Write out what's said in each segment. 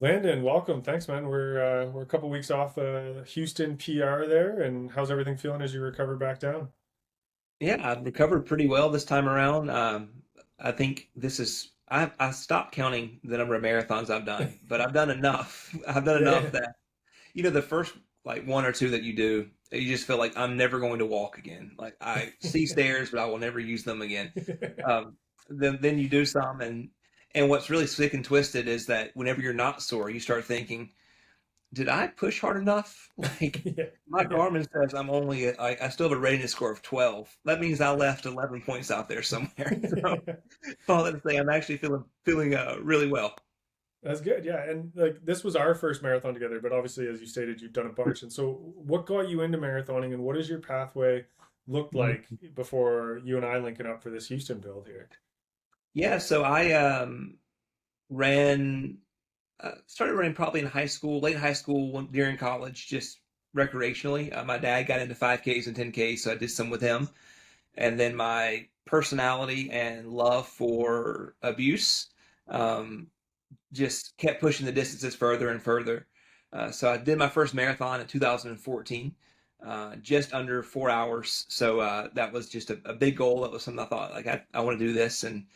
Landon, welcome. Thanks, man. We're a couple weeks off Houston PR there, and how's everything feeling as you recover back down? Yeah, I've recovered pretty well this time around. I think I stopped counting the number of marathons I've done, but I've done enough. I've done enough Yeah, that, the first like one or two that you do, you just feel like I'm never going to walk again. Like I see stairs, but I will never use them again. Um, then you do some, and what's really sick and twisted is that whenever you're not sore, you start thinking, did I push hard enough? Like yeah, my yeah. Garmin says I still have a readiness score of 12. That means I left 11 points out there somewhere. So all that to say, I'm actually feeling really well. That's good. Yeah, and like this was our first marathon together, but obviously, as you stated, you've done a bunch. And so, what got you into marathoning, and what does your pathway look like before you and I linking up for this Houston build here? Yeah, so I ran started running probably in high school, late high school, during college, just recreationally. My dad got into 5Ks and 10Ks, so I did some with him. And then my personality and love for abuse um, just kept pushing the distances further and further. So I did my first marathon in 2014, just under 4 hours. So that was just a big goal. That was something I thought like I want to do this and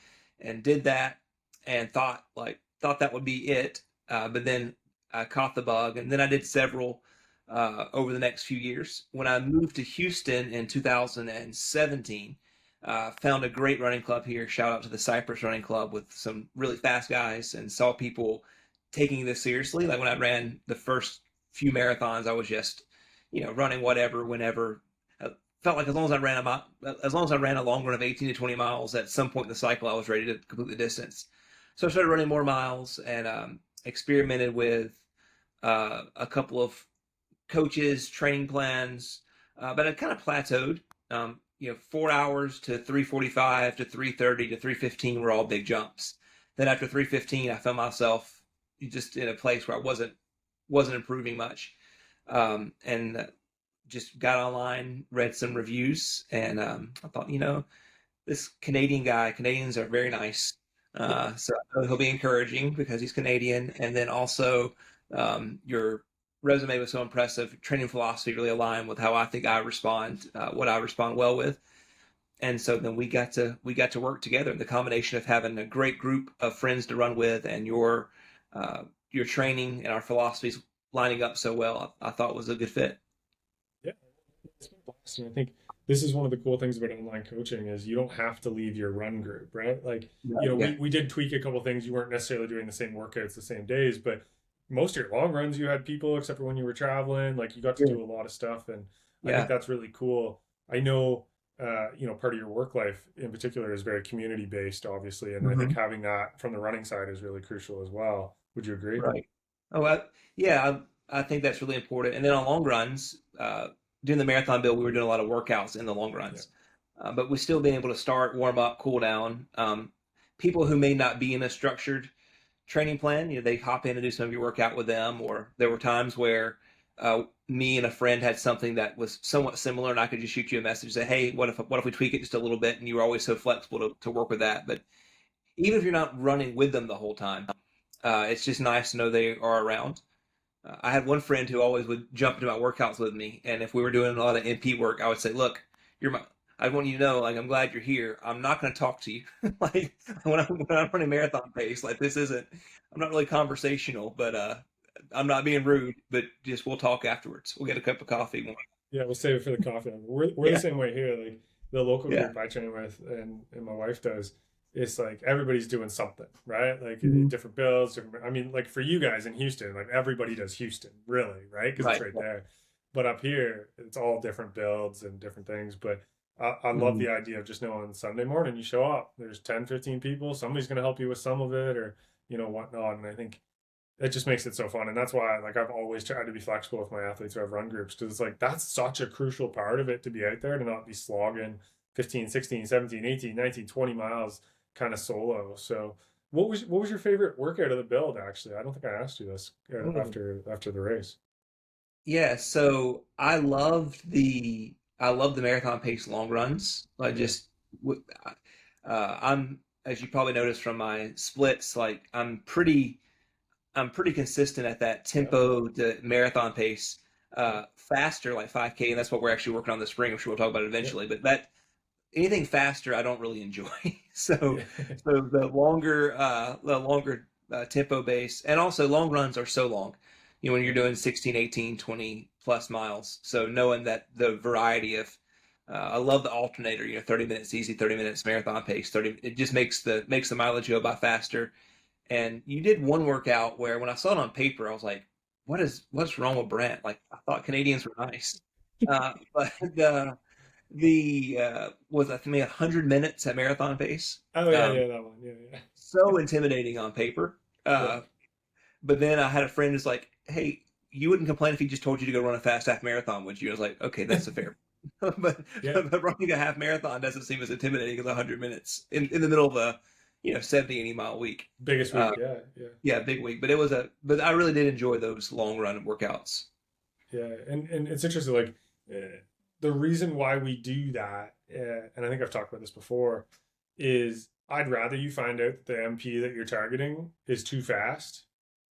did that and thought that would be it. But then I caught the bug and then I did several over the next few years. When I moved to Houston in 2017, found a great running club here. Shout out to the Cypress Running Club with some really fast guys and saw people taking this seriously. Like when I ran the first few marathons, I was just, running whatever, whenever. I felt like as long as I ran a long run of 18 to 20 miles, at some point in the cycle, I was ready to complete the distance. So I started running more miles and experimented with a couple of coaches, training plans, but I kind of plateaued. 4 hours to 3:45 to 3:30 to 3:15 were all big jumps. Then after 3:15, I found myself just in a place where I wasn't improving much, and just got online, read some reviews, and I thought, this Canadians are very nice. So I know he'll be encouraging because he's Canadian. And then also, your resume was so impressive. Training philosophy really aligned with how I think I respond, what I respond well with. And so then we got to work together. The combination of having a great group of friends to run with and your training and our philosophies lining up so well, I thought was a good fit. Yeah, it's been a blast. And I think this is one of the cool things about online coaching is you don't have to leave your run group, right? Like, Yeah, yeah, we did tweak a couple things. You weren't necessarily doing the same workouts the same days, but most of your long runs you had people except for when you were traveling. Like you got to do a lot of stuff, and I think yeah. that's really cool. I know, part of your work life in particular is very community based, obviously, and I think Hmm. having that from the running side is really crucial as well. Would you agree? Right. Oh, yeah, I think that's really important. And then on long runs, during the marathon build, we were doing a lot of workouts in the long Yeah. runs, but we still being able to start, warm up, cool down. People who may not be in a structured training plan, they hop in and do some of your workout with them. Or there were times where me and a friend had something that was somewhat similar, and I could just shoot you a message, say, "Hey, what if we tweak it just a little bit?" And you were always so flexible to work with that. But even if you're not running with them the whole time, it's just nice to know they are around. I had one friend who always would jump into my workouts with me, and if we were doing a lot of MP work, I would say, "Look, you're my. I want you to know, like, I'm glad you're here. I'm not going to talk to you, like when I'm running marathon pace. Like, this isn't. I'm not really conversational, but I'm not being rude. But just we'll talk afterwards. We'll get a cup of coffee. Yeah, we'll save it for the coffee. We're the Yeah, same way here. Like the local yeah. group I train with, and my wife does. It's like everybody's doing something, right? Like Mhm. different builds. Different, I mean, like for you guys in Houston, like everybody does Houston, really, right? Because it's Right. right Yeah. there. But up here, it's all different builds and different things. But I love Mhm. the idea of just knowing Sunday morning you show up. There's 10, 15 people. Somebody's going to help you with some of it, or whatnot. And I think it just makes it so fun. And that's why like I've always tried to be flexible with my athletes who have run groups, because it's like that's such a crucial part of it, to be out there, to not be slogging 15, 16, 17, 18, 19, 20 miles kind of solo. So what was your favorite workout of the build? Actually, I don't think I asked you this Mm. after the race. Yeah, so I love the marathon pace long runs. I Yeah, just I'm, as you probably noticed from my splits, like I'm pretty I'm pretty consistent at that Yeah. tempo to marathon pace. Faster, like 5K, and that's what we're actually working on this spring. I'm sure we'll talk about it Yeah. eventually. But that anything faster, I don't really enjoy. so, Yeah. so the longer tempo base, and also long runs are so long. You know, when you're Yeah. doing 16, 18, 20 plus miles. So knowing that the variety of, I love the alternator. You know, 30 minutes easy, 30 minutes marathon pace. 30. It just makes the mileage go by faster. And you did one workout where when I saw it on paper, I was like, what's wrong with Brant? Like I thought Canadians were nice. But the was I think 100 minutes at marathon pace. Oh yeah, Um, yeah, that one. Yeah, yeah. so intimidating on paper. Yeah. But then I had a friend who's like, "Hey, you wouldn't complain if he just told you to go run a fast half marathon, would you?" I was like, "Okay, that's a fair." but Yeah. but running a half marathon doesn't seem as intimidating as 100 minutes in the middle of a 70 80 mile week. Biggest Uh, week. Yeah, yeah. yeah, big week. But I really did enjoy those long run workouts. Yeah, and it's interesting. Like the reason why we do that, and I think I've talked about this before, is I'd rather you find out that the MP that you're targeting is too fast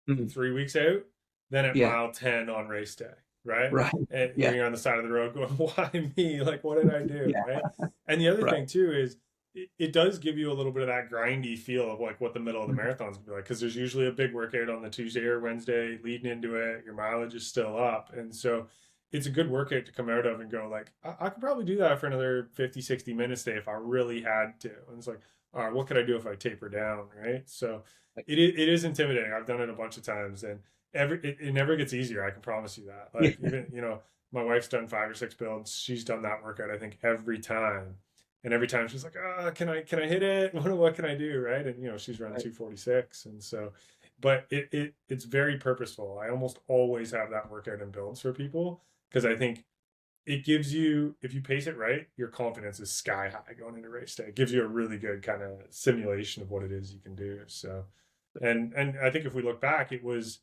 Mhm. 3 weeks out than at Yeah, mile 10 on race day, right? right. And when Yeah, you're on the side of the road going, "Why me? Like, what did I do?" yeah, Right? And the other right. thing too is it does give you a little bit of that grindy feel of like what the middle of the Mhm. marathon's gonna be like because there's usually a big workout on the Tuesday or Wednesday leading into it. Your mileage is still up, and so it's a good workout to come out of and go like, I could probably do that for another 50, 60 minutes today if I really had to. And it's like, all right, what could I do if I taper down, right? So it is intimidating. I've done it a bunch of times, and it never gets easier. I can promise you that. Yeah, Like even my wife's done 5 or 6 builds. She's done that workout I think every time, and every time she's like, can I hit it? What can I do, right? And she's run right. 246, and so, but it's very purposeful. I almost always have that workout in builds for people because I think it gives you, if you pace it right, your confidence is sky high going into race day. It gives you a really good kind of simulation of what it is you can do. So, and I think if we look back, it was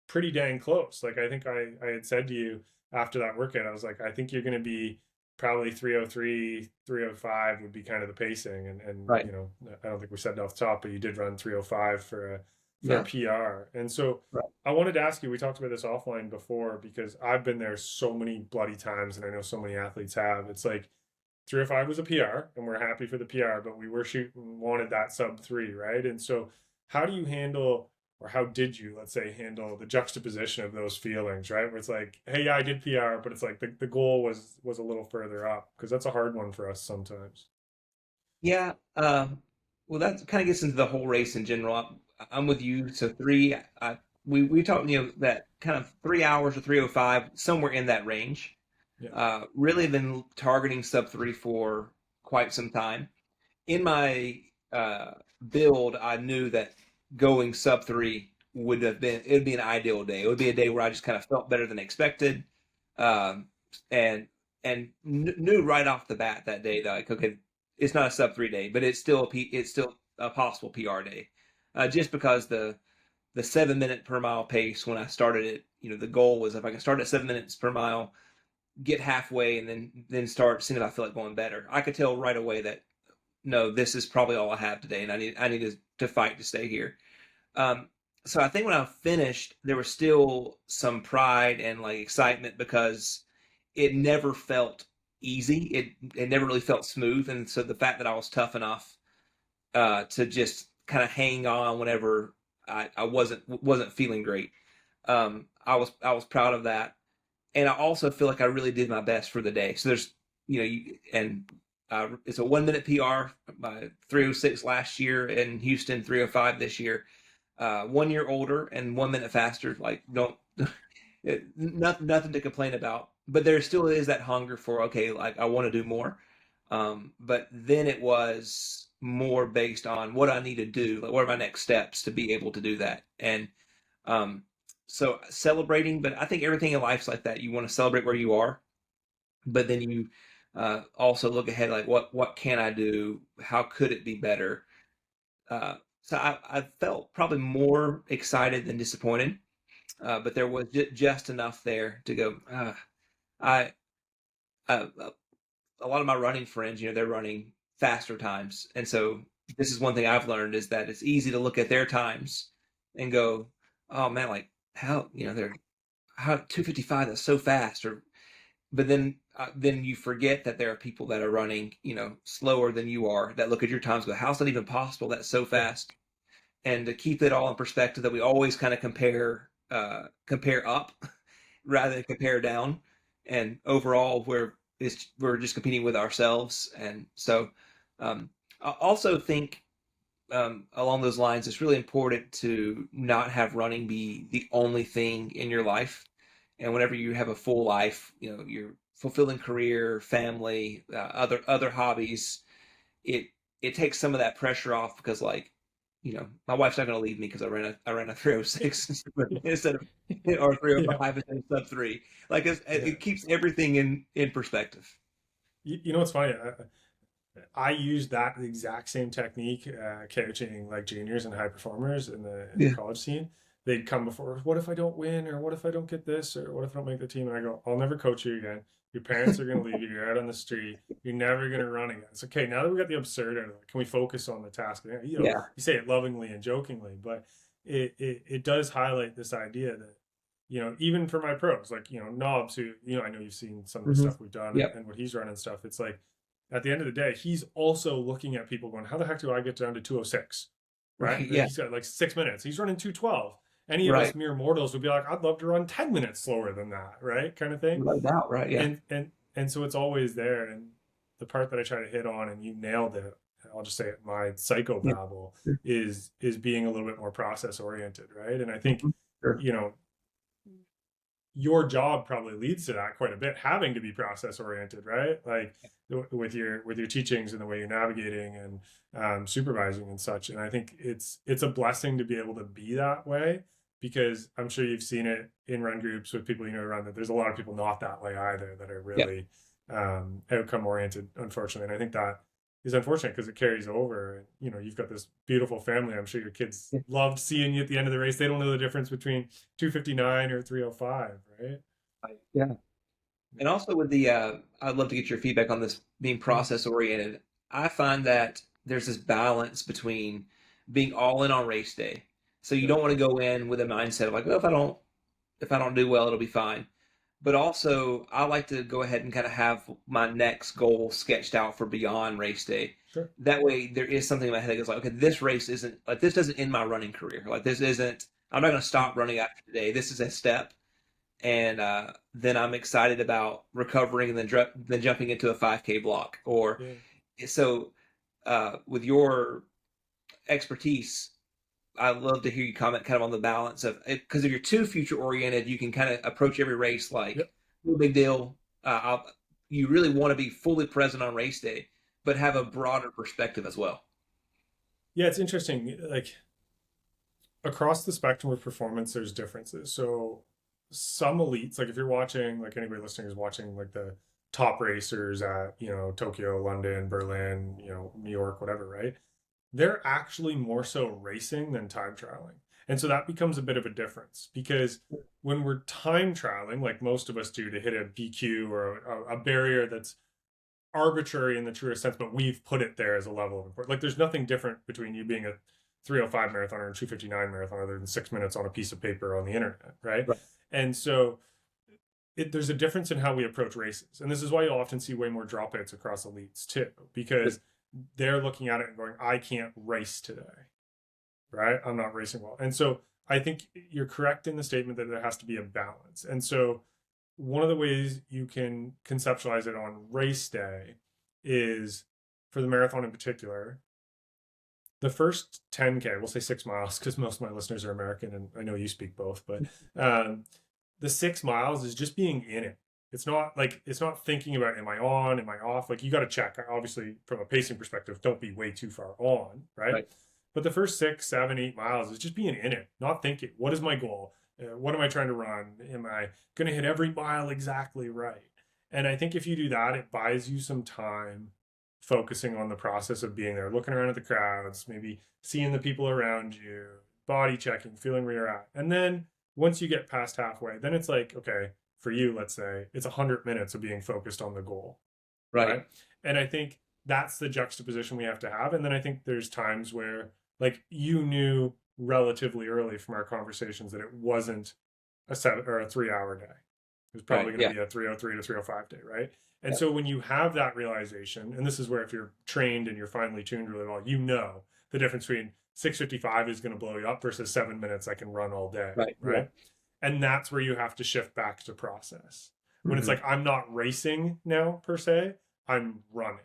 pretty dang close. Like I think I had said to you after that workout, I was like, I think you're going to be probably 303, 305 would be kind of the pacing. And Right. I don't think we said it off the top, but you did run 305 for a Yeah. PR. And so Right. I wanted to ask you, we talked about this offline before because I've been there so many bloody times and I know so many athletes have. It's like 305 was a PR and we're happy for the PR, but we were shooting, wanted that sub 3, right? And so how do you handle, or how did you, let's say, handle the juxtaposition of those feelings, right? Where it's like, hey, yeah, I did PR, but it's like the goal was a little further up because that's a hard one for us sometimes. Yeah. Well, that kind of gets into the whole race in general. I'm with you. So we talked, that kind of 3 hours or 3:05, somewhere in that range. Yeah. Really been targeting sub 3 for quite some time. In my uh, build, I knew that going sub 3 it'd be an ideal day. It would be a day where I just kind of felt better than expected, um, and knew right off the bat that day that like, okay, it's not a sub 3 day, but it's still a possible PR day, just because the 7 minute per mile pace when I started it, the goal was if I can start at 7 minutes per mile, get halfway, and then start seeing if I feel like going better. I could tell right away that no, this is probably all I have today, and I need to fight to stay here. Um, so I think when I finished, there was still some pride and like excitement because it never felt easy. It never really felt smooth, and so the fact that I was tough enough to just kind of hang on whenever I wasn't feeling great. I was proud of that, and I also feel like I really did my best for the day. So there's, and it's a 1 minute PR, 306 last year in Houston, 305 this year. 1 year older and 1 minute faster. Like, don't, nothing to complain about. But there still is that hunger for, okay, like I want to do more. But then it was more based on what I need to do. Like, what are my next steps to be able to do that? And um, so celebrating, but I think everything in life's like that. You want to celebrate where you are, but then you also look ahead, like what can I do? How could it be better? So I felt probably more excited than disappointed, but there was just enough there to go. I, I a lot of my running friends, they're running faster times, and so this is one thing I've learned is that it's easy to look at their times and go, oh man, like how, they're how 255, that's so fast. Or but then you forget that there are people that are running, slower than you are, that look at your times and go, how's that even possible? That's so Yeah, fast. And to keep it all in perspective, that we always kind of compare up rather than compare down. And overall, we're just competing with ourselves. And so, I also think, along those lines, it's really important to not have running be the only thing in your life. And whenever you have a full life, your fulfilling career, family, other hobbies, it it takes some of that pressure off, because like, my wife's not going to leave me because I ran a 306 instead of, or yeah. 305 instead of sub 3. Like Yeah. it keeps everything in perspective. You know what's funny? I used that exact same technique coaching like juniors and high performers in the Yeah. college scene. They'd come before, what if I don't win, or what if I don't get this, or what if I don't make the team? And I go, I'll never coach you again. Your parents are going to leave you. You're out on the street. You're never going to run again. It's okay. Now that we got the absurd out of it, can we focus on the task? Yeah. You say it lovingly and jokingly, but it does highlight this idea that, even for my pros, like, Knobs, who, I know you've seen some of the Hmm. stuff we've done, and, Yep. and what he's running stuff. It's like, at the end of the day, he's also looking at people going, how the heck do I get down to 206? Right? Right. Yeah. He's got like 6 minutes. He's running 212. Any of us Right. mere mortals would be like, I'd love to run 10 minutes slower than that, right? Kind of thing. No doubt. Right. Yeah. And so it's always there. And the part that I try to hit on, and you nailed it, I'll just say it, my Yeah. psychobabble is being a little bit more process oriented, right? And I think, Mhm. Sure. you know, your job probably leads to that quite a bit, having to be process oriented, right? Like with your teachings and the way you're navigating and supervising and such. And I think it's a blessing to be able to be that way, because I'm sure you've seen it in run groups with people around, that there's a lot of people not that way either, that are Yep. really outcome oriented, unfortunately. And I think that is unfortunate because it carries over. And you've got this beautiful family. I'm sure your kids Yeah. loved seeing you at the end of the race. They don't know the difference between 259 or 305, right? Right. Yeah. And also with I'd love to get your feedback on this being Mm, process oriented. I find that there's this balance between being all in on race day. So you yeah, don't want to go in with a mindset of like, well, if I don't do well, it'll be fine. But also, I like to go ahead and kind of have my next goal sketched out for beyond race day. sure. That way, there is something in my head that goes like, okay, this race isn't like, this doesn't end my running career. Like this isn't. I'm not going to Mm, stop running after today. This is a step, and then I'm excited about recovering and then jumping into a 5K block. Or yeah. so, with your expertise, I'd love to hear you comment kind of on the balance of it, because if you're too future oriented, you can kind of approach every race like Yep. no big deal. You really want to be fully present on race day, but have a broader perspective as well. Yeah, it's interesting. Like across the spectrum of performance, there's differences. So some elites, like if you're watching, like anybody listening is watching, like the top racers at Tokyo, London, Berlin, New York, whatever, right? They're actually more so racing than time trialing. And so that becomes a bit of a difference, because when we're time trialing, like most of us do, to hit a BQ or a barrier that's arbitrary in the truest sense, but we've put it there as a level of importance. Like there's nothing different between you being a 305 marathoner and 259 marathon other than 6 minutes on a piece of paper on the internet, right? Right. And so there's a difference in how we approach races. And this is why you'll often see way more dropouts across elites too, because they're looking at it and going, I can't race today, right? I'm not racing well. And so I think you're correct in the statement that there has to be a balance. And so one of the ways you can conceptualize it on race day is, for the marathon in particular, the first 10K, we'll say 6 miles because most of my listeners are American and I know you speak both, but um, the 6 miles is just being in it. It's not thinking about, am I on, am I off? Like you got to check. Obviously, from a pacing perspective, don't be way too far on, right? Right. But the first 6, 7, 8 miles is just being in it, not thinking, what is my goal? What am I trying to run? Am I going to hit every mile exactly right? And I think if you do that, it buys you some time focusing on the process of being there, looking around at the crowds, maybe seeing the people around you, body checking, feeling where you're at. And then once you get past halfway, then it's like, okay, for you, let's say it's 100 minutes of being focused on the goal, Right. right? And I think that's the juxtaposition we have to have. And then I think there's times where, like, you knew relatively early from our conversations that it wasn't a 7 or a 3 hour day. It was probably Right. going to Yeah. be a 303 to 305 day, right? And Yeah. so when you have that realization, and this is where if you're trained and you're finely tuned really well, you know the difference between 6:55 is going to blow you up versus 7 minutes I can run all day, Right. Yeah. right? And that's where you have to shift back to process. When it's Hmm. like, I'm not racing now per se, I'm running.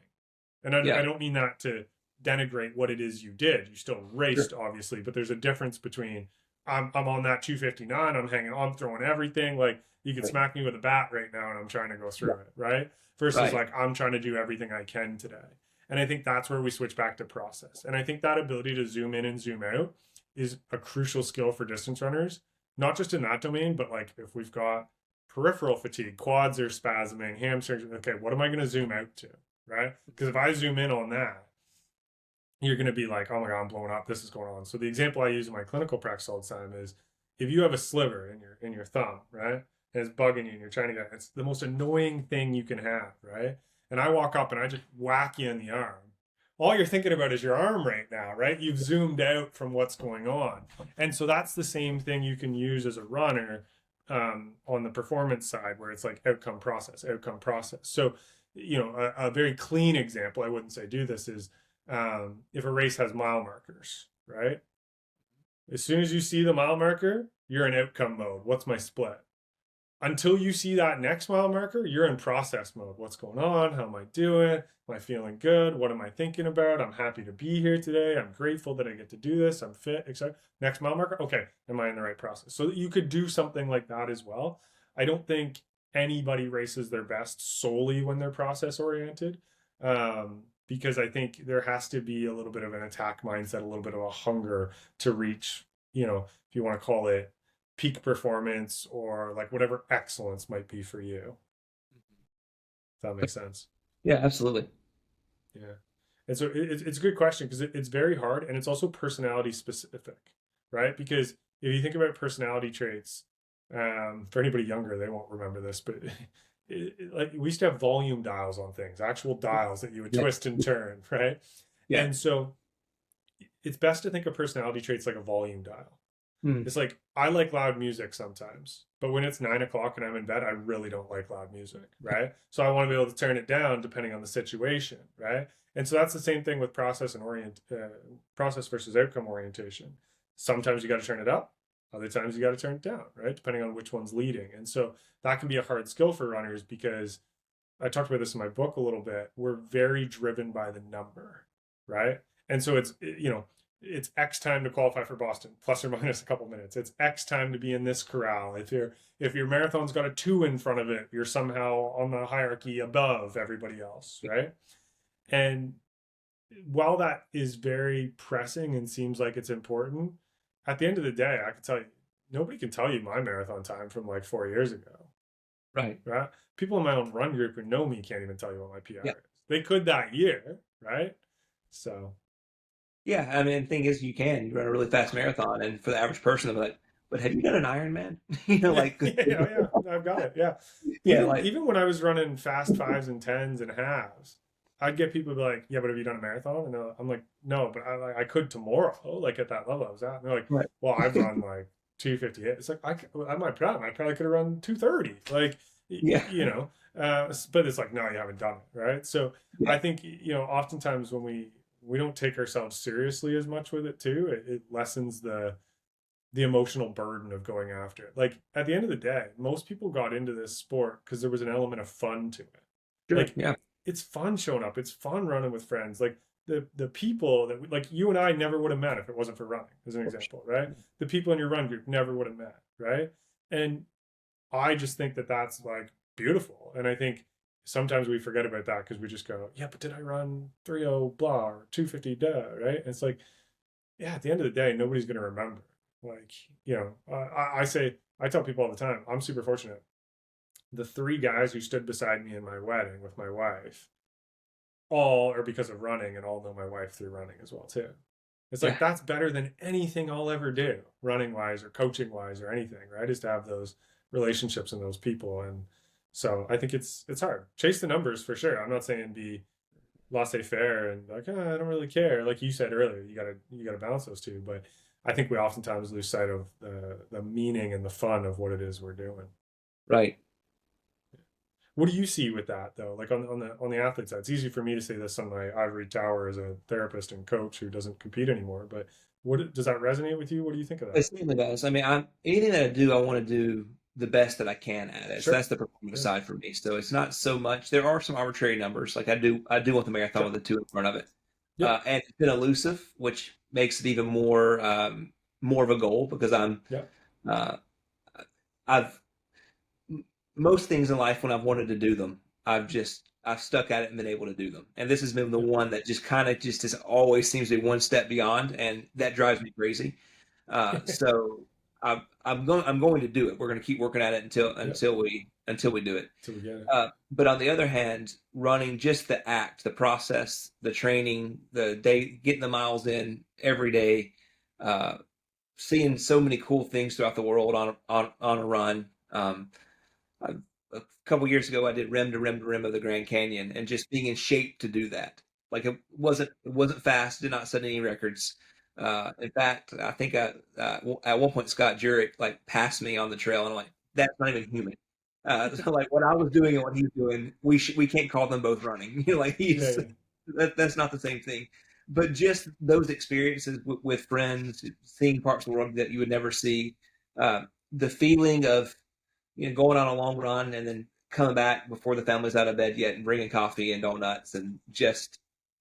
And I Yeah. don't mean that to denigrate what it is you did. You still Sure. raced, obviously, but there's a difference between I'm on that 259, I'm hanging on, throwing everything. Like you could Right. smack me with a bat right now and I'm trying to go Yeah. through it, right? Versus Right. like I'm trying to do everything I can today. And I think that's where we switch back to process. And I think that ability to zoom in and zoom out is a crucial skill for distance runners, not just in that domain, but like if we've got peripheral fatigue, quads are spasming, hamstrings, okay, what am I going to zoom out to? Right? Because if I zoom in on that, you're going to be like, oh my God, I'm blowing up. This is going on. So the example I use in my clinical practice all the time is if you have a sliver in your thumb, right? And it's bugging you and you're trying to get it's the most annoying thing you can have, right? And I walk up and I just whack you in the arm. All you're thinking about is your arm right now, right? You've zoomed out from what's going on. And so that's the same thing you can use as a runner on the performance side, where it's like outcome process, outcome process. So, a very clean example, I wouldn't say do this, is if a race has mile markers, right? As soon as you see the mile marker, you're in outcome mode. What's my split? Until you see that next mile marker, you're in process mode. What's going on? How am I doing? Am I feeling good? What am I thinking about? I'm happy to be here today. I'm grateful that I get to do this. I'm fit, etc. Next mile marker. Okay, am I in the right process? So that you could do something like that as well. I don't think anybody races their best solely when they're process oriented, because I think there has to be a little bit of an attack mindset, a little bit of a hunger to reach, if you want to call it peak performance or like whatever excellence might be for you. If that makes sense. Yeah. Absolutely. Yeah. And so it's a good question because it's very hard and it's also personality specific, right? Because if you think about personality traits, for anybody younger, they won't remember this, but like we used to have volume dials on things, actual dials that you would Yeah. twist and turn, right? Yeah. And so it's best to think of personality traits like a volume dial. Mm. It's like I like loud music sometimes, but when it's 9 o'clock and I'm in bed, I really don't like loud music, right? So I want to be able to turn it down depending on the situation, right? And so that's the same thing with process versus outcome orientation. Sometimes you got to turn it up, other times you got to turn it down, right? Depending on which one's leading. And so that can be a hard skill for runners because I talked about this in my book a little bit. We're very driven by the number, right? And so it's X time to qualify for Boston, plus or minus a couple minutes. It's X time to be in this corral. If your marathon's got a 2 in front of it, you're somehow on the hierarchy above everybody else, right? And while that is very pressing and seems like it's important, at the end of the day, I can tell you, nobody can tell you my marathon time from like 4 years ago, Right. right? People in my own run group who know me can't even tell you what my PR Yeah. is. They could that year, right? So Yeah. I mean, the thing is, you run a really fast marathon, and for the average person, they're like, "But have you done an Ironman?" yeah, Like, yeah, I've got it. Yeah, yeah, even like, even when I was running fast fives and tens and halves, I'd get people to be like, "Yeah, but have you done a marathon?" And I'm like, "No, but I could tomorrow." Like at that level I was at. And they're like, right. "Well, I've run like 258." It's like I might I probably could have run 230. Like Yeah. but it's like no, you haven't done it, right? So Yeah. I think oftentimes when we don't take ourselves seriously as much with it too, it lessens the emotional burden of going after it. Like at the end of the day, most people got into this sport because there was an element of fun to it. Sure. Like Yeah. it's fun showing up. It's fun running with friends. Like the people that like you and I never would have met if it wasn't for running, as an example, right? The people in your run group never would have met, right? And I just think that that's like beautiful. And I think sometimes we forget about that because we just go, yeah, but did I run 30 blah or 250 duh, right? And it's like, yeah, at the end of the day, nobody's going to remember. Like, I tell people all the time, I'm super fortunate. The 3 guys who stood beside me in my wedding with my wife, all are because of running and all know my wife through running as well, too. It's like, Yeah. that's better than anything I'll ever do, running wise or coaching wise or anything, right? Is to have those relationships and those people. And so I think it's hard. Chase the numbers for sure. I'm not saying be laissez faire and like, I don't really care. Like you said earlier, you gotta balance those two. But I think we oftentimes lose sight of the meaning and the fun of what it is we're doing. Right. What do you see with that though? Like on the athlete side, it's easy for me to say this on my ivory tower as a therapist and coach who doesn't compete anymore. But what does that resonate with you? What do you think of It that? certainly does. I mean, anything that I do, I want to do the best that I can at it. So Sure. that's the performance Yeah. side for me. So it's not so much. There are some arbitrary numbers. Like I do want the marathon Sure. with the two in front of it, Yep. and it's been elusive, which makes it even more of a goal because Yep. uh, I've most things in life when I've wanted to do them, I've stuck at it and been able to do them. And this has been the Yep. one that just kind of just is always seems to be one step beyond, and that drives me crazy. So I'm going to do it. We're going to keep working at it until Yep. until we do it. Till we get it. But on the other hand, running just the act, the process, the training, the day, getting the miles in every day, uh, seeing so many cool things throughout the world on a run. I, a couple years ago, I did rim to rim to rim of the Grand Canyon, and just being in shape to do that. Like it wasn't fast. Did not set any records. In fact, I think at one point Scott Jurek like passed me on the trail, and I'm like, that's not even human. So like what I was doing and what he's doing, we can't call them both running. Like Yeah. he's Yeah. that's not the same thing. But just those experiences with friends, seeing parts of the world that you would never see, the feeling of going on a long run and then coming back before the family's out of bed yet and bringing coffee and donuts and just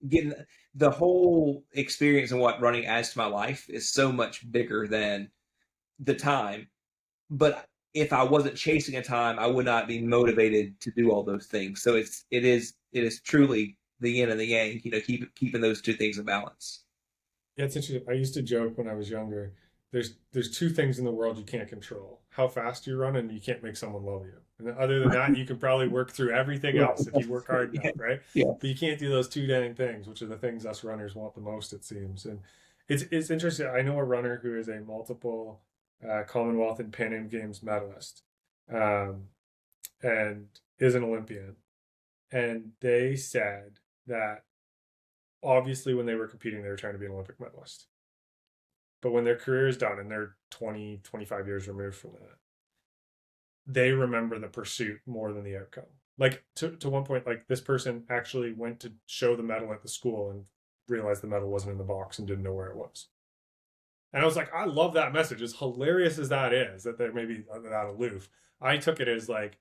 getting the whole experience and what running adds to my life is so much bigger than the time. But if I wasn't chasing a time, I would not be motivated to do all those things. So it is truly the yin and the yang, keeping those two things in balance. Yeah, it's interesting. I used to joke when I was younger. There's two things in the world you can't control: how fast you run, and you can't make someone love you. And other than that, you can probably work through everything else if you work hard Yeah. enough, right? Yeah. But you can't do those two dang things, which are the things us runners want the most, it seems. And it's interesting. I know a runner who is a multiple Commonwealth and Pan Am Games medalist, um, and is an Olympian. And they said that obviously when they were competing, they were trying to be an Olympic medalist. But when their career is done and they're 20, 25 years removed from that, they remember the pursuit more than the outcome. Like to one point, like this person actually went to show the medal at the school and realized the medal wasn't in the box and didn't know where it was. And I was like, I love that message. As hilarious as that is, that they're maybe that aloof. I took it as like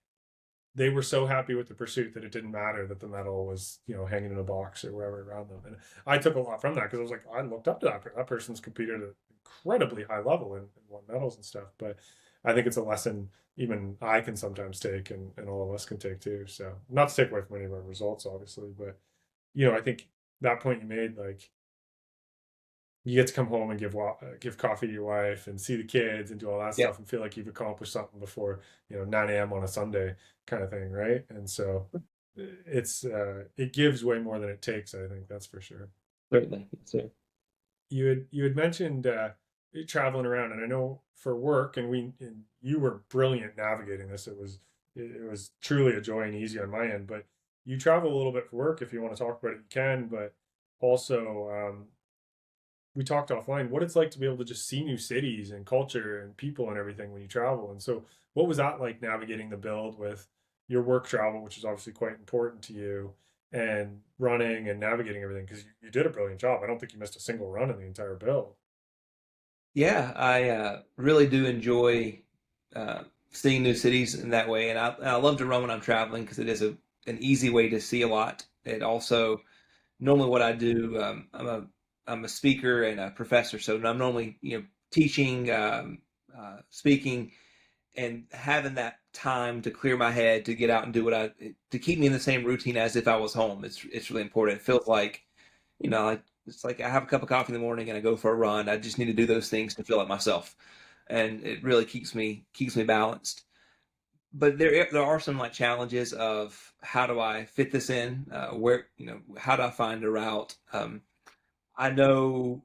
they were so happy with the pursuit that it didn't matter that the medal was, hanging in a box or wherever around them. And I took a lot from that because I was like, I looked up to that person's competed at an incredibly high level and won medals and stuff. But I think it's a lesson even I can sometimes take and all of us can take too. So not to take away from any of our results, obviously, but I think that point you made, like you get to come home and give coffee to your wife and see the kids and do all that Yeah. stuff and feel like you've accomplished something before 9 a.m. on a Sunday kind of thing, right? And so it gives way more than it takes. I think that's for sure. Certainly. Yes, sir. You had mentioned traveling around, and I know for work, and you were brilliant navigating this. It was truly a joy and easy on my end, but you travel a little bit for work. If you want to talk about it, you can. But also, we talked offline what it's like to be able to just see new cities and culture and people and everything when you travel. And so, what was that like navigating the build with your work travel, which is obviously quite important to you, and running and navigating everything? Because you did a brilliant job. I don't think you missed a single run in the entire build. Yeah, I really do enjoy seeing new cities in that way, and I love to run when I'm traveling because it is an easy way to see a lot. It also normally what I do, I'm a speaker and a professor, so I'm normally teaching, speaking, and having that time to clear my head to get out and do what I to keep me in the same routine as if I was home. It's really important. It feels like like it's like I have a cup of coffee in the morning and I go for a run. I just need to do those things to feel like myself, and it really keeps me balanced. But there are some like challenges of how do I fit this in? Where how do I find a route? I know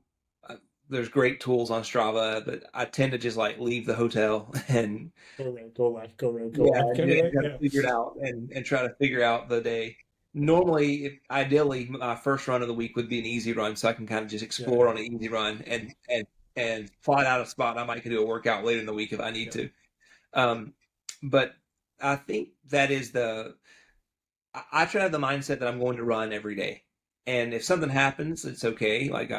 there's great tools on Strava, but I tend to just like leave the hotel and Go right, go left, go right, go yeah, left, and kind of just right. kind of Yeah, figure it out and try to figure out the day. Normally, ideally, my first run of the week would be an easy run, so I can kind of just yeah, explore on an easy run. And and flat out of spot. I might do a workout later in the week if I need Yeah. to. Um, but I think that is I try to have the mindset that I'm going to run every day. And if something happens, it's okay. Like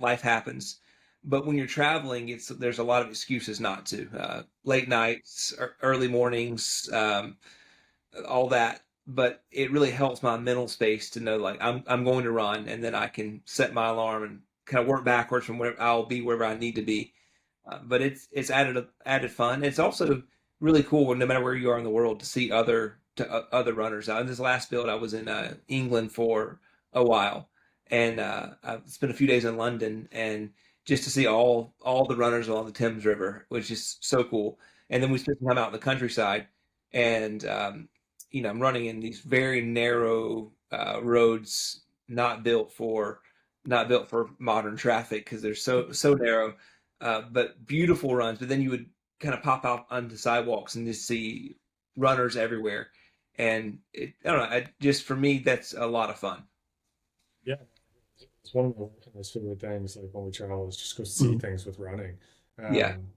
life happens. But when you're traveling, there's a lot of excuses not to. Late nights, early mornings, all that. But it really helps my mental space to know like I'm going to run, and then I can set my alarm and kind of work backwards from where I'll be wherever I need to be. But it's added fun. It's also really cool, no matter where you are in the world, to see other runners. In this last build, I was in England for a while, and I spent a few days in London, and just to see all the runners along the Thames River, which is so cool. And then we spent some time out in the countryside, and I'm running in these very narrow roads, not built for modern traffic because they're so narrow, but beautiful runs. But then you would kind of pop out onto sidewalks and just see runners everywhere. And I don't know, just for me, that's a lot of fun. Yeah. It's one of my most favorite things, like when we travel, is just go see Mhm. things with running. Yeah. Um,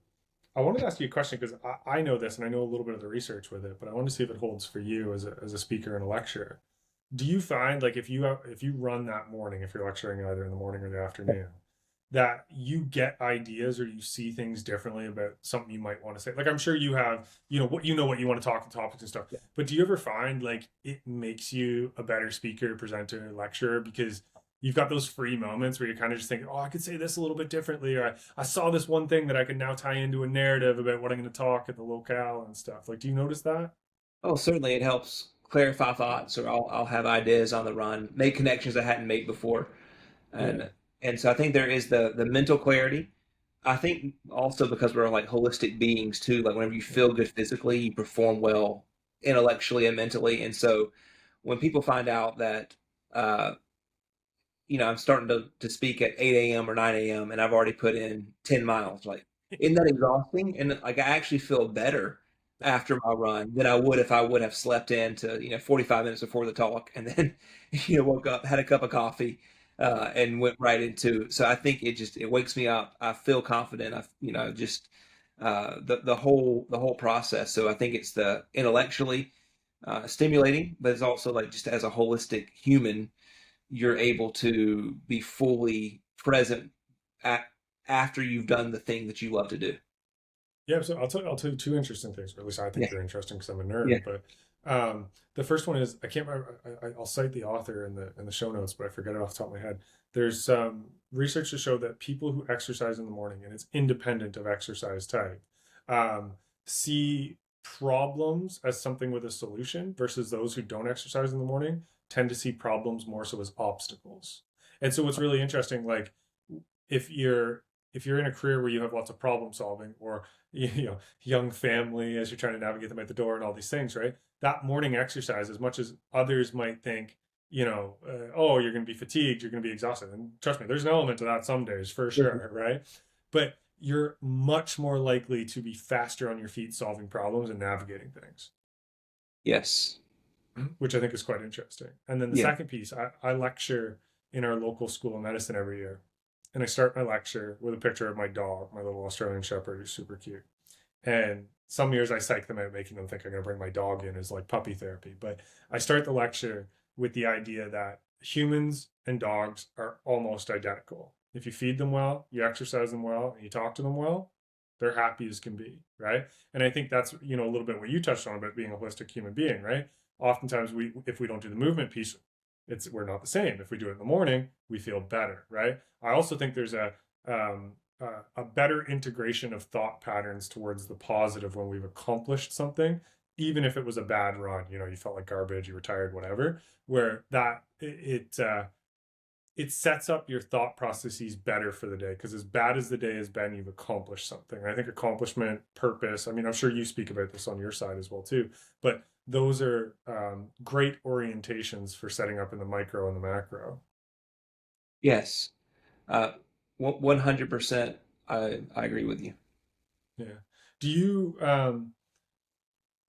I wanted to ask you a question because I know this and I know a little bit of the research with it, but I want to see if it holds for you as a speaker and a lecturer. Do you find like if you run that morning, if you're lecturing either in the morning or the afternoon, that you get ideas or you see things differently about something you might want to say? Like I'm sure you have, you know what you want to talk to topics and stuff. But do you ever find like it makes you a better speaker, presenter, lecturer because you've got those free moments where you kind of just think, oh, I could say this a little bit differently, or I saw this one thing that I can now tie into a narrative about what I'm going to talk at the locale and stuff. Like, do you notice that? Oh, certainly it helps clarify thoughts, or I'll have ideas on the run, make connections I hadn't made before, Yeah. and so I think there is the mental clarity. I think also because we're like holistic beings too. Like whenever you Yeah. feel good physically, you perform well intellectually and mentally. And so when people find out that uh, I'm starting to speak at 8 a.m. or 9 a.m. and I've already put in 10 miles. Like, isn't that exhausting? And like, I actually feel better after my run than I would if I would have slept in to, 45 minutes before the talk and then, woke up, had a cup of coffee, and went right into. So I think it wakes me up. I feel confident. Just the whole process. So I think it's the intellectually stimulating, but it's also like just as a holistic human you're able to be fully present at, after you've done the thing that you love to do. Yeah, so I'll tell you two interesting things, or at least I Yeah, think they're interesting because I'm a yeah. nerd. But the first one is I can't remember. I'll cite the author in the show notes, but I forget it off the top of my head. There's research to show that people who exercise in the morning, and it's independent of exercise type, um, see problems as something with a solution versus those who don't exercise in the morning tend to see problems more so as obstacles. And so what's really interesting, like if you're if you're in a career where you have lots of problem solving or young family as you're trying to navigate them at the door and all these things, right? That morning exercise, as much as others might think, oh, you're going to be fatigued, you're going to be exhausted, and trust me, there's an element to that some days for sure, right? But you're much more likely to be faster on your feet solving problems and navigating things, Yes. which I think is quite interesting. And then the Yeah. second piece, I lecture in our local school of medicine every year. And I start my lecture with a picture of my dog, my little Australian Shepherd, who's super cute. And some years I psych them out, making them think I'm going to bring my dog in as like puppy therapy. But I start the lecture with the idea that humans and dogs are almost identical. If you feed them well, you exercise them well, and you talk to them well, they're happy as can be, right? And I think that's a little bit what you touched on about being a holistic human being, right? Oftentimes if we don't do the movement piece, we're not the same. If we do it in the morning, we feel better, right? I also think there's um, a better integration of thought patterns towards the positive when we've accomplished something, even if it was a bad run. You felt like garbage, you were tired, whatever. Where that it sets up your thought processes better for the day because as bad as the day has been, you've accomplished something. And I think accomplishment, purpose. I mean, I'm sure you speak about this on your side as well too, but those are great orientations for setting up in the micro and the macro. Yes. 100%. I agree with you. Yeah. Do you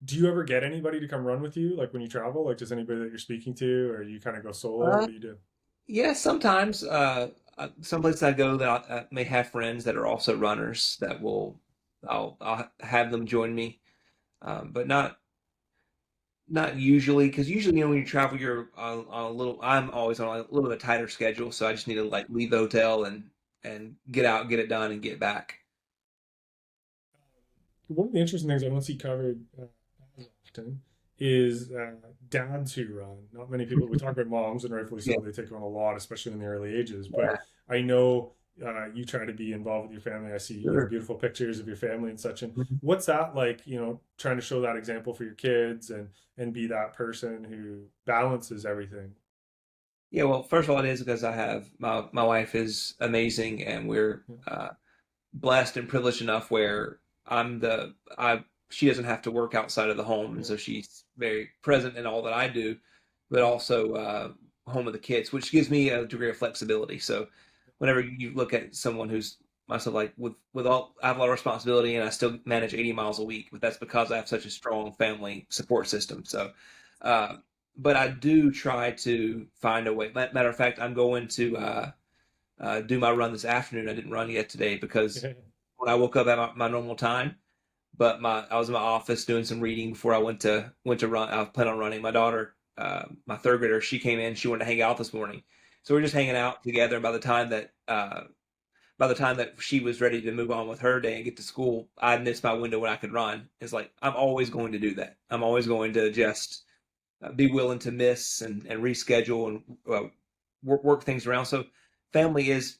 do you ever get anybody to come run with you, like when you travel? Like, does anybody that you're speaking to, or you kind of go solo? Uh, What do you do? yeah, sometimes. some places I go that I may have friends that are also runners that I'll have them join me, but not usually, because usually, when you travel, you're on a little. I'm always on a little bit tighter schedule, so I just need to like leave the hotel and get out, get it done, and get back. One of the interesting things I don't see covered as often is dads who run. Not many people. We talk about moms, and rightfully Yeah, so. They take on a lot, especially in the early ages. But yeah, I know you try to be involved with your family. I see, sure. beautiful pictures of your family and such. And what's that like? Trying to show that example for your kids and be that person who balances everything. Yeah, well, first of all, it is because I have my wife is amazing, and we're Yeah. blessed and privileged enough where I she doesn't have to work outside of the home, and Yeah. so she's very present in all that I do, but also home with the kids, which gives me a degree of flexibility. So whenever you look at someone who's myself, like with all, I have a lot of responsibility and I still manage 80 miles a week, but that's because I have such a strong family support system. So uh, but I do try to find a way. Matter of fact, I'm going to do my run this afternoon. I didn't run yet today because Yeah. when I woke up at my normal time, but my I was in my office doing some reading before I went to run. I plan on running. My daughter, my third grader, she came in. She wanted to hang out this morning, so we're just hanging out together. And by the time that she was ready to move on with her day and get to school, I missed my window when I could run. It's like I'm always going to do that. I'm always going to just be willing to miss and reschedule and work things around. So family is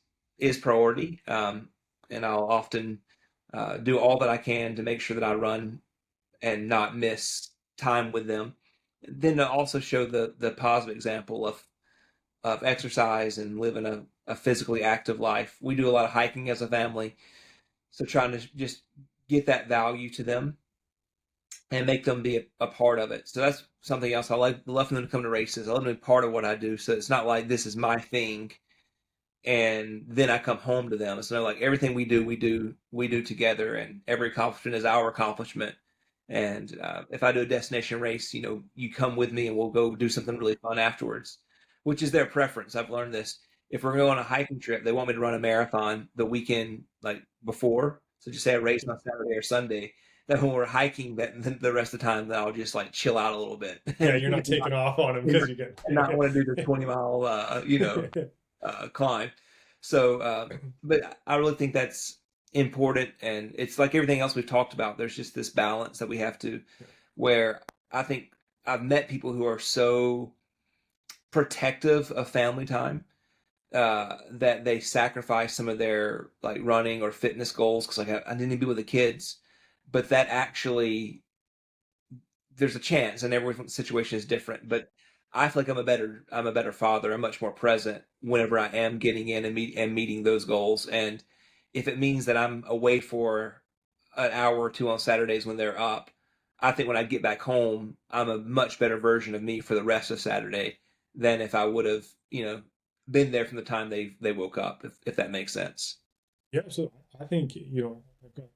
priority, and I'll often do all that I can to make sure that I run and not miss time with them. Then to also show the positive example of exercise and living a physically active life. We do a lot of hiking as a family, so trying to just get that value to them and make them be a part of it. So that's something else. I love for them to come to races. I love them to be part of what I do. So it's not like this is my thing and then I come home to them. So like everything we do together, and every accomplishment is our accomplishment. And if I do a destination race, you come with me and we'll go do something really fun afterwards, which is their preference. I've learned this. If we're going on a hiking trip, they want me to run a marathon the weekend like before. So just say I race on Saturday or Sunday. That when we're hiking, that the rest of the time, that I'll just like chill out a little bit Yeah, and you're not taking off on them because you get. not want to do the 20-mile, climb. So, but I really think that's important, and it's like everything else we've talked about. There's just this balance that we have to, where I think I've met people who are so protective of family time that they sacrifice some of their like running or fitness goals because like I need to be with the kids, but that actually there's a chance, and every situation is different. But I feel like I'm a better father. I'm much more present whenever I am getting in and meeting those goals. And if it means that I'm away for an hour or two on Saturdays when they're up, I think when I get back home, I'm a much better version of me for the rest of Saturday than if I would have, been there from the time they woke up, if that makes sense. Yeah, so I think, I've got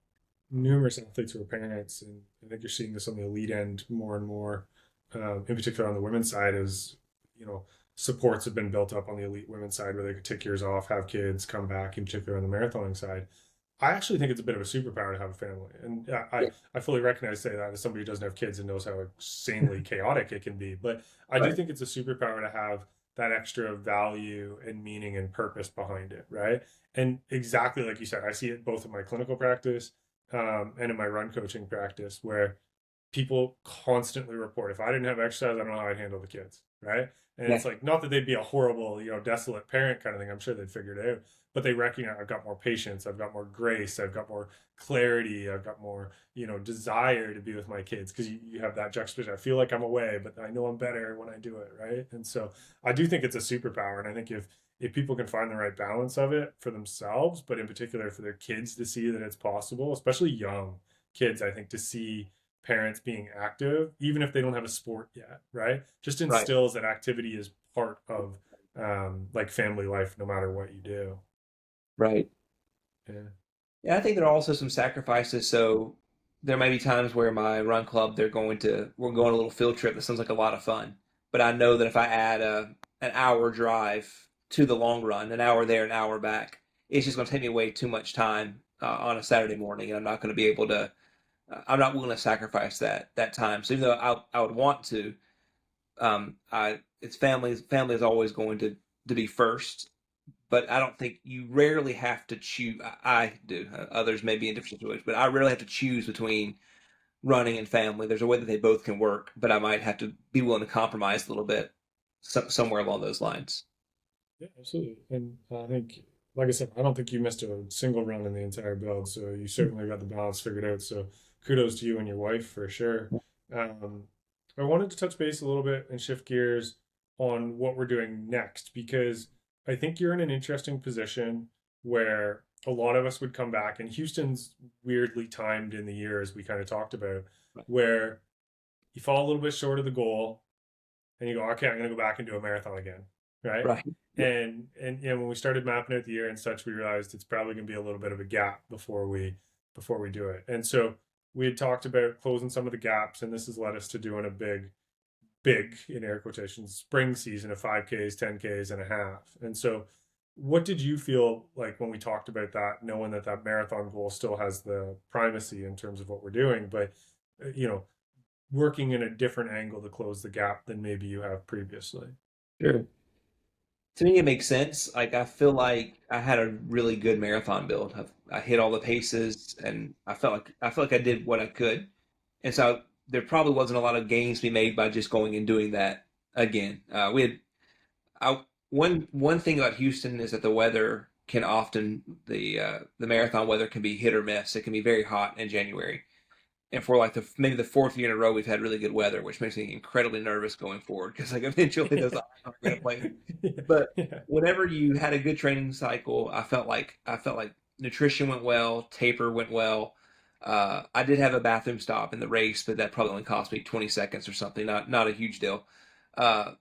numerous athletes who are parents, and I think you're seeing this on the elite end more and more, in particular on the women's side, as, supports have been built up on the elite women's side where they could take years off, have kids, come back, in particular on the marathoning side. I actually think it's a bit of a superpower to have a family. And Yeah. I fully recognize say that as somebody who doesn't have kids and knows how insanely chaotic it can be. But I do Right. think it's a superpower to have that extra value and meaning and purpose behind it, right? And exactly like you said, I see it both in my clinical practice and in my run coaching practice, where people constantly report, if I didn't have exercise, I don't know how I'd handle the kids, right? And Yeah. it's like, not that they'd be a horrible, desolate parent kind of thing. I'm sure they'd figure it out, but they recognize I've got more patience, I've got more grace, I've got more clarity, I've got more, desire to be with my kids because you have that juxtaposition. I feel like I'm away, but I know I'm better when I do it, right? And so I do think it's a superpower, and I think if people can find the right balance of it for themselves, but in particular for their kids to see that it's possible, especially young kids, I think to see parents being active, even if they don't have a sport yet, right? Just Right. instills that activity is part of like family life, no matter what you do. Right. Yeah. Yeah, I think there are also some sacrifices. So there may be times where my run club, we're going on a little field trip that sounds like a lot of fun. But I know that if I add an hour drive, to the long run, an hour there, an hour back. It's just going to take me way too much time on a Saturday morning, and I'm not going to be able to. I'm not willing to sacrifice that time. So even though I would want to, I it's family is always going to be first. But I don't think you rarely have to choose. I do. Others may be in different situations, but I rarely have to choose between running and family. There's a way that they both can work, but I might have to be willing to compromise a little bit somewhere along those lines. Yeah, absolutely. And I think, like I said, I don't think you missed a single run in the entire build. So you certainly got the balance figured out. So kudos to you and your wife for sure. Um, I wanted to touch base a little bit and shift gears on what we're doing next because I think you're in an interesting position where a lot of us would come back, and Houston's weirdly timed in the year, as we kind of talked about, where you fall a little bit short of the goal and you go, okay, I'm going to go back and do a marathon again, right? Right. And when we started mapping out the year and such, we realized it's probably going to be a little bit of a gap before we do it. And so we had talked about closing some of the gaps, and this has led us to doing a big in air quotations spring season of 5Ks, 10Ks, and a half. And so, what did you feel like when we talked about that, knowing that that marathon goal still has the primacy in terms of what we're doing, but you know, working in a different angle to close the gap than maybe you have previously? Sure. To me, it makes sense. Like I feel like I had a really good marathon build. I hit all the paces, and I felt like I did what I could. And so there probably wasn't a lot of gains to be made by just going and doing that again. We had one thing about Houston is that the weather can often the marathon weather can be hit or miss. It can be very hot in January, and for like maybe the fourth year in a row, we've had really good weather, which makes me incredibly nervous going forward because like eventually those odds are going to play. But Yeah. whenever you had a good training cycle, I felt like nutrition went well, taper went well. I did have a bathroom stop in the race, but that probably only cost me 20 seconds or something. Not a huge deal. Uh,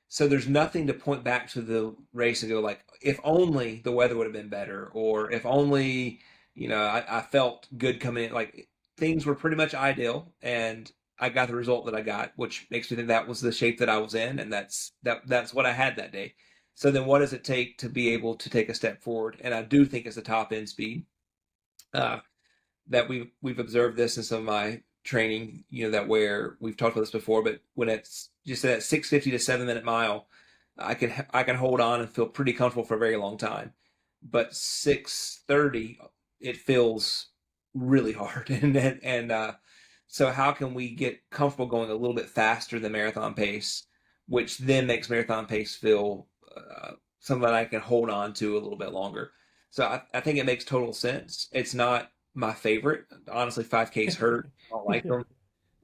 so there's nothing to point back to the race and go like, if only the weather would have been better, or if only, I felt good coming in. Like things were pretty much ideal, and I got the result that I got, which makes me think that was the shape that I was in, and that's what I had that day. So then, what does it take to be able to take a step forward? And I do think it's the top end speed. Uh, that we've observed this in some of my training, that where we've talked about this before, but when it's just at 650 to 7 minute mile, I can hold on and feel pretty comfortable for a very long time. But 630, it feels really hard, and so how can we get comfortable going a little bit faster than marathon pace, which then makes marathon pace feel something that I can hold on to a little bit longer. So I think it makes total sense. It's not my favorite. Honestly, 5Ks hurt. I don't like them.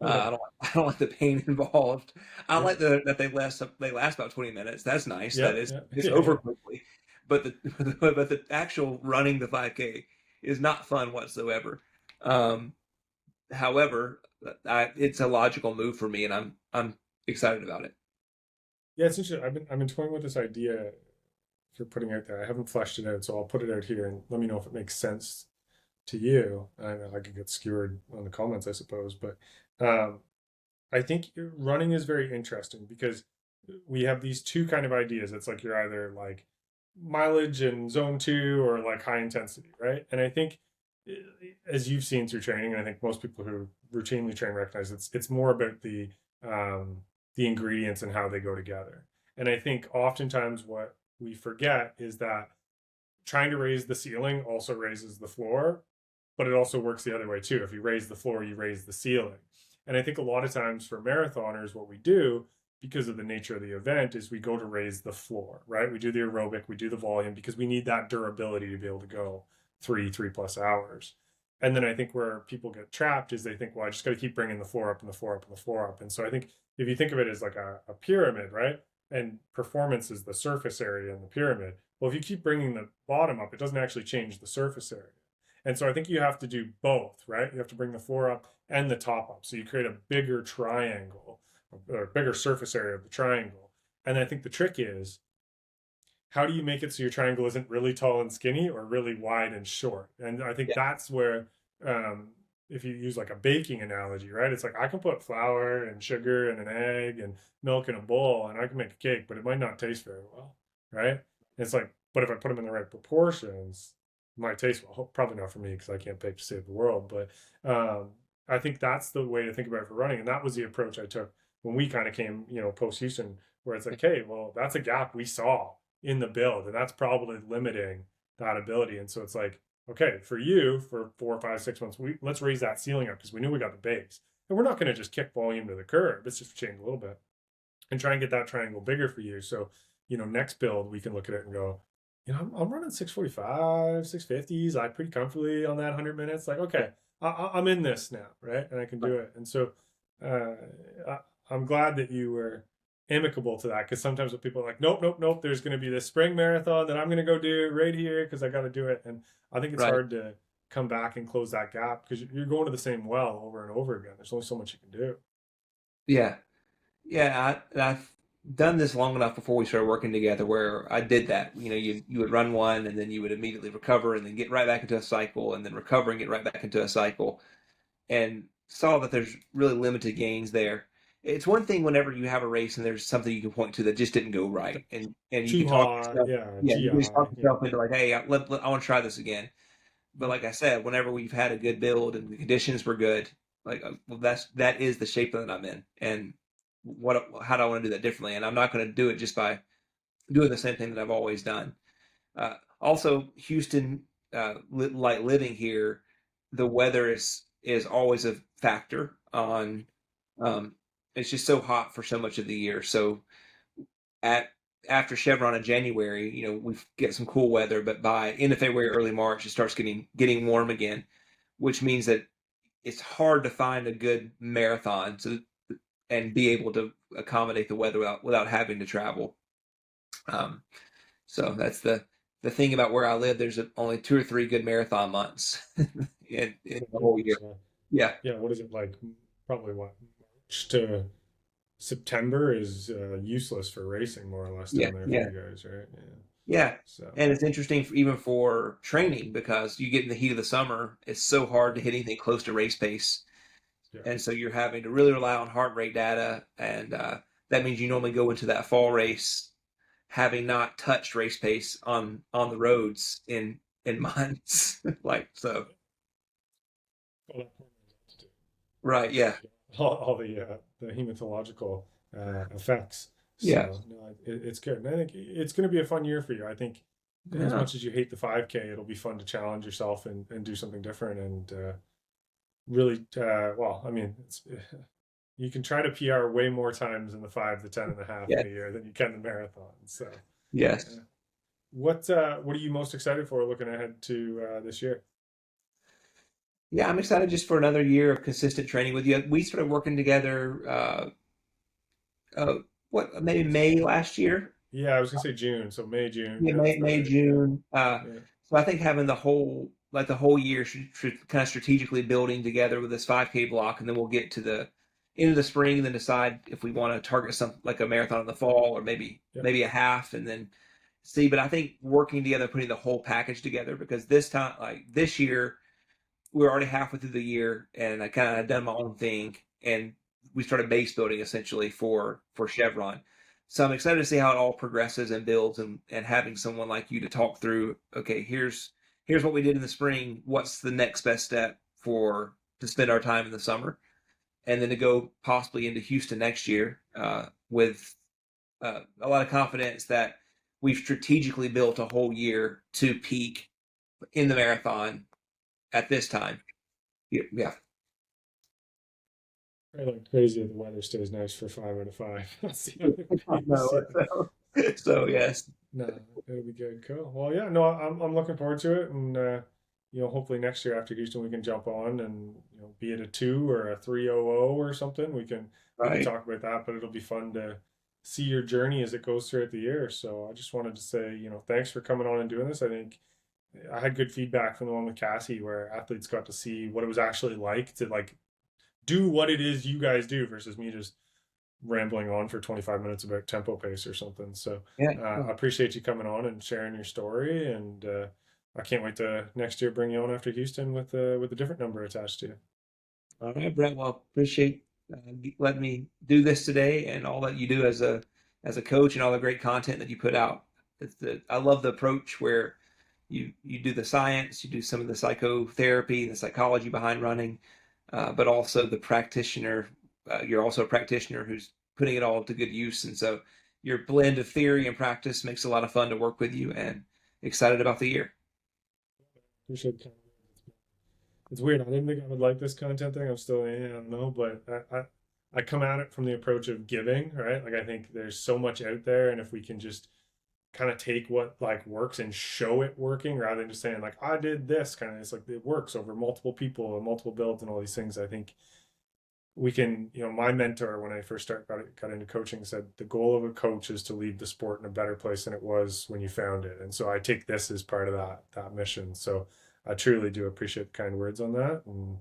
Yeah. I don't like the pain involved. I Yeah. like that they last about 20 minutes. That's nice. Yeah. That is Yeah. it's Yeah. over quickly. But the but the actual running the 5K is not fun whatsoever. Um, However, it's a logical move for me, and I'm excited about it. Yeah, it's interesting. I've been toying with this idea you're putting out there. I haven't fleshed it out, so I'll put it out here and let me know if it makes sense to you. I know I could get skewered on the comments, I suppose, but um, I think running is very interesting because we have these two kind of ideas. It's like you're either like mileage and zone two or like high intensity, right? And I think as you've seen through training, and I think most people who routinely train recognize it's more about the ingredients and how they go together. And I think oftentimes what we forget is that trying to raise the ceiling also raises the floor, but it also works the other way too. If you raise the floor, you raise the ceiling. And I think a lot of times for marathoners, what we do because of the nature of the event is we go to raise the floor, right? We do the aerobic, we do the volume because we need that durability to be able to go three plus hours. And then I think where people get trapped is they think, well, I just got to keep bringing the floor up and the floor up and the floor up. And so I think if you think of it as like a pyramid, right? And performance is the surface area in the pyramid. Well, if you keep bringing the bottom up, it doesn't actually change the surface area. And so I think you have to do both, right? You have to bring the floor up and the top up. So you create a bigger triangle or a bigger surface area of the triangle. And I think the trick is how do you make it so your triangle isn't really tall and skinny or really wide and short? And I think Yeah. that's where, if you use like a baking analogy, right? It's like I can put flour and sugar and an egg and milk in a bowl and I can make a cake, but it might not taste very well, right? And it's like, but if I put them in the right proportions, it might taste well. Probably not for me because I can't bake to save the world. But I think that's the way to think about it for running. And that was the approach I took when we kind of came, post Houston, where it's like, hey, well, that's a gap we saw in the build, and that's probably limiting that ability. And so it's like, okay, for you, for 4, 5, 6 months, let's raise that ceiling up because we knew we got the base. And we're not going to just kick volume to the curb. It's just change a little bit and try and get that triangle bigger for you. So, next build, we can look at it and go, I'm running 645, 650s. I pretty comfortably on that 100 minutes. Like, okay, I'm in this now, right? And I can do it. And so uh, I'm glad that you were amicable to that because sometimes when people are like, nope, nope, nope, there's going to be this spring marathon that I'm going to go do right here because I got to do it. And I think it's Right. hard to come back and close that gap because you're going to the same well over and over again. There's only so much you can do. Yeah. Yeah. I've done this long enough before we started working together where I did that. You would run one and then you would immediately recover and then get right back into a cycle and then recover and get right back into a cycle, and saw that there's really limited gains there. It's one thing whenever you have a race and there's something you can point to that just didn't go right, and you Too can talk hot, yourself, yeah, yeah, you can just talk GI, yeah. yourself into like, hey, I want to try this again. But like I said, whenever we've had a good build and the conditions were good, like well, that is the shape that I'm in, and how do I want to do that differently? And I'm not going to do it just by doing the same thing that I've always done. Also, Houston, like living here, the weather is always a factor on. Um, it's just so hot for so much of the year. So at after Chevron in January, we get some cool weather, but by end of February, early March, it starts getting warm again, which means that it's hard to find a good marathon and be able to accommodate the weather without having to travel. Um, so that's the thing about where I live. There's only 2 or 3 good marathon months in the whole year. So, Yeah, yeah, what is it like? Probably what, March to September is useless for racing, more or less, yeah, down there for yeah, you guys, right? Yeah. yeah. So, And it's interesting even for training because you get in the heat of the summer, it's so hard to hit anything close to race pace, yeah. and so you're having to really rely on heart rate data, and that means you normally go into that fall race having not touched race pace on the roads in months, like so. All that hormones altitude. Right? Yeah, All the hematological effects. yeah, So, no, it's good. And I think it's going to be a fun year for you. I think as yeah. much as you hate the 5K, it'll be fun to challenge yourself and do something different and really, well, I mean, you can try to PR way more times in the 5 to 10.5 Yeah. in a year than you can the marathon. So, Yes. yeah. What are you most excited for looking ahead to this year? Yeah, I'm excited just for another year of consistent training with you. We started working together, uh, what, maybe May last year? Yeah, I was gonna say June, so May, June. Yeah, Yeah, that's about May, right. Yeah, June. yeah, So I think having the whole year should kind of strategically building together with this 5K block, and then we'll get to the end of the spring and then decide if we want to target something like a marathon in the fall or maybe yeah. maybe a half and then see. But I think working together, putting the whole package together, because this time, like this year, we're already halfway through the year, and I kind of had done my own thing, and we started base building essentially for Chevron. So I'm excited to see how it all progresses and builds, and having someone like you to talk through. Okay, here's what we did in the spring. What's the next best step for to spend our time in the summer, and then to go possibly into Houston next year with a lot of confidence that we've strategically built a whole year to peak in the marathon at this time. Yeah, yeah. I like crazy if the weather stays nice for 5 out of 5. That's the other piece. No, Yeah. so yes. No, it'll be good. Cool. Well, yeah, no, I'm looking forward to it, and hopefully next year after Houston we can jump on and be it a 2 or a 300 or something. We can Right. talk about that, but it'll be fun to see your journey as it goes throughout the year. So I just wanted to say, thanks for coming on and doing this. I think I had good feedback from the one with Cassie where athletes got to see what it was actually like to like do what it is you guys do versus me just rambling on for 25 minutes about tempo pace or something. So Yeah. I appreciate you coming on and sharing your story, and I can't wait to next year bring you on after Houston with a different number attached to you. All right, Brent. Well, appreciate letting me do this today and all that you do as a coach and all the great content that you put out. I love the approach where you do the science, you do some of the psychotherapy, the psychology behind running, but also the practitioner. You're also a practitioner who's putting it all to good use, and so your blend of theory and practice makes it a lot of fun to work with you. And excited about the year. Appreciate it. It's weird. I didn't think I would like this content thing. I'm still, I don't know, but I come at it from the approach of giving, right? Like I think there's so much out there, and if we can just kind of take what like works and show it working rather than just saying like I did this kind of, it's like it works over multiple people and multiple builds and all these things. I think we can, my mentor when I first got into coaching said the goal of a coach is to leave the sport in a better place than it was when you found it. And so I take this as part of that mission. So I truly do appreciate the kind words on that. And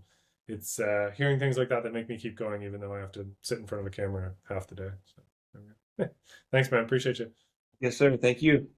it's hearing things like that make me keep going, even though I have to sit in front of a camera half the day. So, okay. Thanks, man. Appreciate you. Yes, sir. Thank you.